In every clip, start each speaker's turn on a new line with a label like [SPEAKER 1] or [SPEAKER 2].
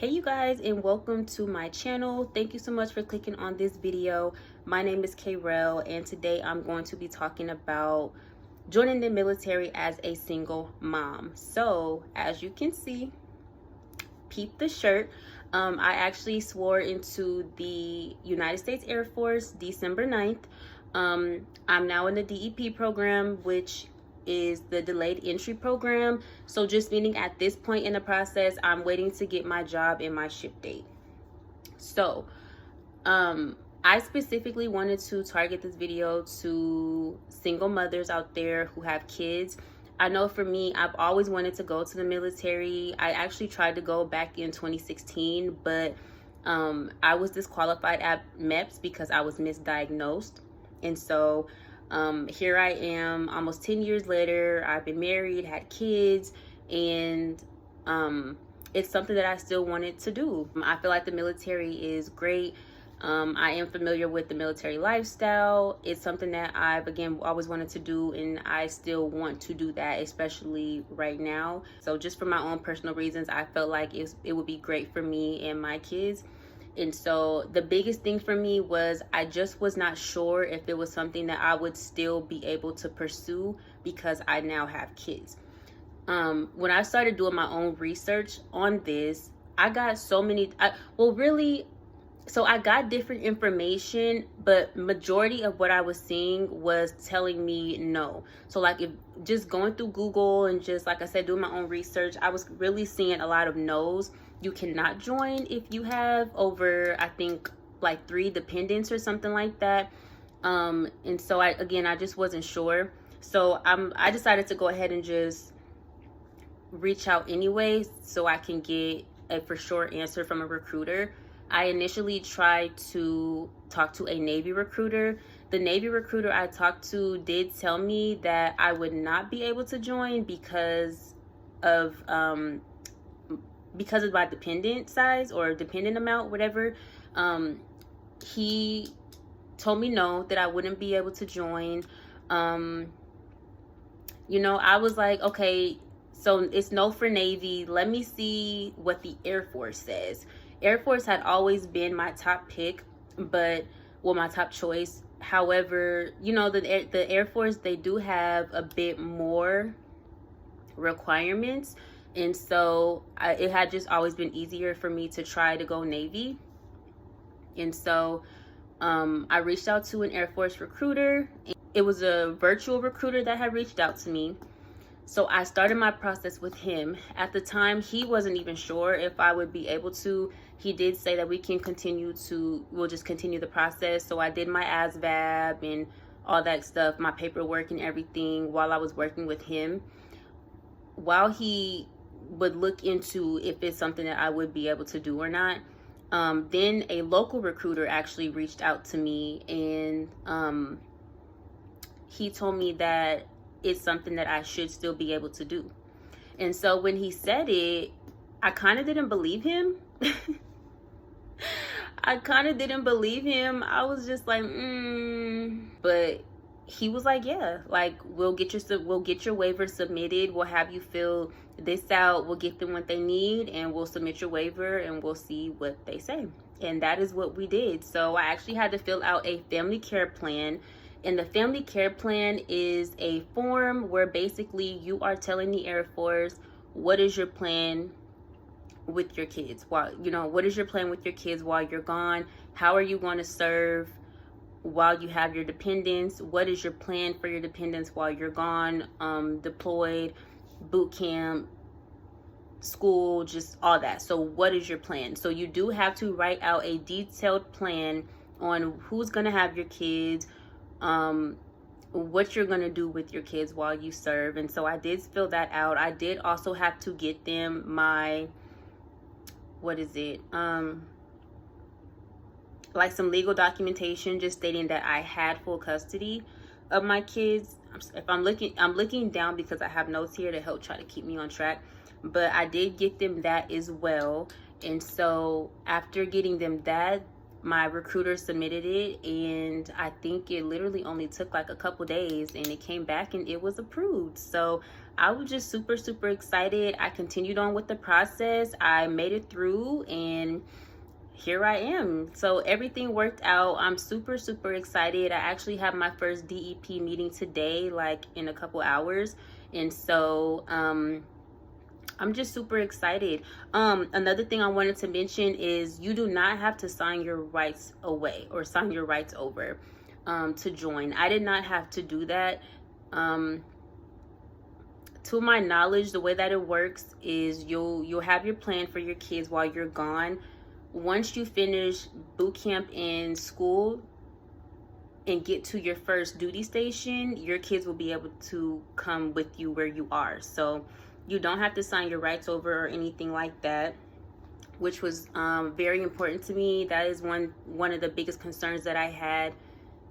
[SPEAKER 1] Hey you guys, and welcome to my channel. Thank you so much for clicking on this video. My name is Kayrell, and today I'm going to be talking about joining the military as a single mom. So as you can see, peep the shirt. I actually swore into the United States Air Force December 9th. I'm now in the DEP program, which is the delayed entry program. So just meaning at this point in the process, I'm waiting to get my job and my ship date. So I specifically wanted to target this video to single mothers out there who have kids. I know for me, I've always wanted to go to the military. I actually tried to go back in 2016, but I was disqualified at MEPS because I was misdiagnosed. And so here I am almost 10 years later. I've been married, had kids, and it's something that I still wanted to do. I feel like the military is great. I am familiar with the military lifestyle. It's something that I've, again, always wanted to do, and I still want to do that, especially right now. So just for my own personal reasons, I felt like it would be great for me and my kids. And so the biggest thing for me was I just was not sure if it was something that I would still be able to pursue because I now have kids. When I started doing my own research on this, I got so many, so I got different information, but majority of what I was seeing was telling me no. So like, if just going through Google and just, like I said, doing my own research, I was really seeing a lot of no's. You cannot join if you have over, I think, like 3 dependents or something like that. And so I just wasn't sure. So I decided to go ahead and just reach out anyway so I can get a for sure answer from a recruiter. I initially tried to talk to a Navy recruiter. The Navy recruiter I talked to did tell me that I would not be able to join because of my dependent size or dependent amount, whatever. He told me no, that I wouldn't be able to join. I was like, okay, so it's no for Navy. Let me see what the Air Force says. Air Force had always been my top pick, my top choice. However, the Air Force, they do have a bit more requirements. And so it had just always been easier for me to try to go Navy. And so I reached out to an Air Force recruiter. It was a virtual recruiter that had reached out to me. So I started my process with him. At the time, he wasn't even sure if I would be able to. He did say that we'll just continue the process. So I did my ASVAB and all that stuff, my paperwork and everything while I was working with him. While he would look into if it's something that I would be able to do or not. Then a local recruiter actually reached out to me, and he told me that it's something that I should still be able to do. And so when he said it, I kind of didn't believe him. I was just like, but he was like, yeah, like we'll get your waiver submitted. We'll have you fill this out. We'll get them what they need, and we'll submit your waiver, and we'll see what they say. And that is what we did. So I actually had to fill out a family care plan. And the family care plan is a form where basically you are telling the Air Force what is your plan with your kids. What is your plan with your kids while you're gone? How are you going to serve while you have your dependents? What is your plan for your dependents while you're gone, deployed, boot camp, school, just all that. So what is your plan? So you do have to write out a detailed plan on who's going to have your kids, what you're going to do with your kids while you serve. And so I did fill that out. I did also have to get them my, like some legal documentation just stating that I had full custody of my kids. If I'm looking down because I have notes here to help try to keep me on track, but I did get them that as well. And so after getting them that, my recruiter submitted it, and I think it literally only took like a couple days, and it came back and it was approved. So I was just super excited. I continued on with the process. I made it through, and here I am. So everything worked out. I'm super excited. I actually have my first DEP meeting today, like in a couple hours. And so I'm just super excited. Another thing I wanted to mention is you do not have to sign your rights away or sign your rights over to join. I did not have to do that. To my knowledge, the way that it works is you'll have your plan for your kids while you're gone. Once you finish boot camp in school and get to your first duty station, your kids will be able to come with you where you are. So you don't have to sign your rights over or anything like that, which was very important to me. That is one of the biggest concerns that I had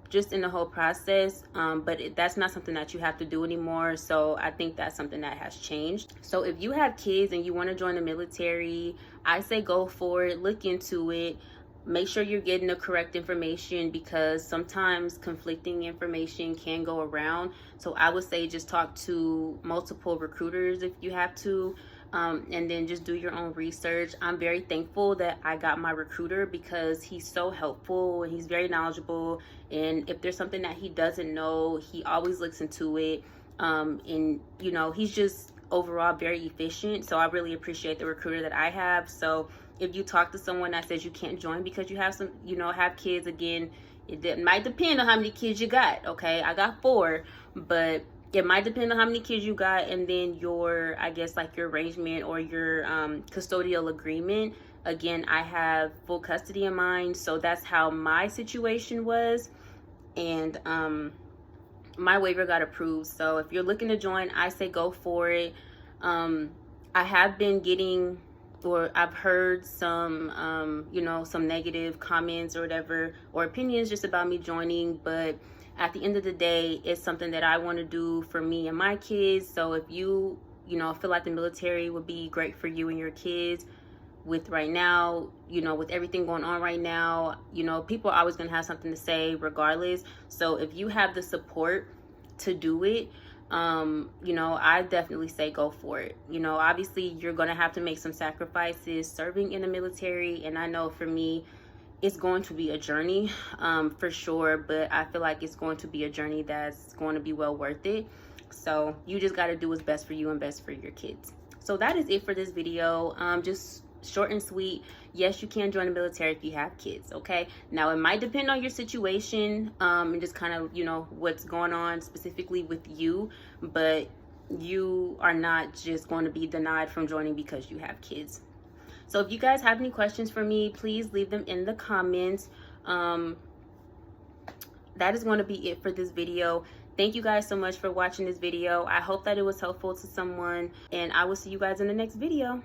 [SPEAKER 1] just in the whole process, but that's not something that you have to do anymore. So I think that's something that has changed. So if you have kids and you want to join the military, I say go for it. Look into it. Make sure you're getting the correct information, because sometimes conflicting information can go around. So I would say just talk to multiple recruiters if you have to, and then just do your own research. I'm very thankful that I got my recruiter, because he's so helpful and he's very knowledgeable. And if there's something that he doesn't know, he always looks into it. And you know, he's just overall very efficient. So I really appreciate the recruiter that I have. So if you talk to someone that says you can't join because you have have kids, again, it might depend on how many kids you got. Okay, I got 4, but it might depend on how many kids you got, and then your, I guess, like your arrangement or your custodial agreement. Again, I have full custody in mine, so that's how my situation was, and my waiver got approved. So if you're looking to join, I say go for it. I have been getting, or I've heard some some negative comments or whatever, or opinions just about me joining, but at the end of the day, it's something that I want to do for me and my kids. So if you feel like the military would be great for you and your kids, with right now, with everything going on right now, people are always going to have something to say regardless. So if you have the support to do it, I definitely say go for it. Obviously you're going to have to make some sacrifices serving in the military. And I know for me, it's going to be a journey, for sure, but I feel like it's going to be a journey that's going to be well worth it. So you just got to do what's best for you and best for your kids. So that is it for this video. Just short and sweet. Yes, you can join the military if you have kids. Okay, now it might depend on your situation, and just kind of what's going on specifically with you, but you are not just going to be denied from joining because you have kids. So if you guys have any questions for me, please leave them in the comments. That is going to be it for this video. Thank you guys so much for watching this video. I hope that it was helpful to someone, and I will see you guys in the next video.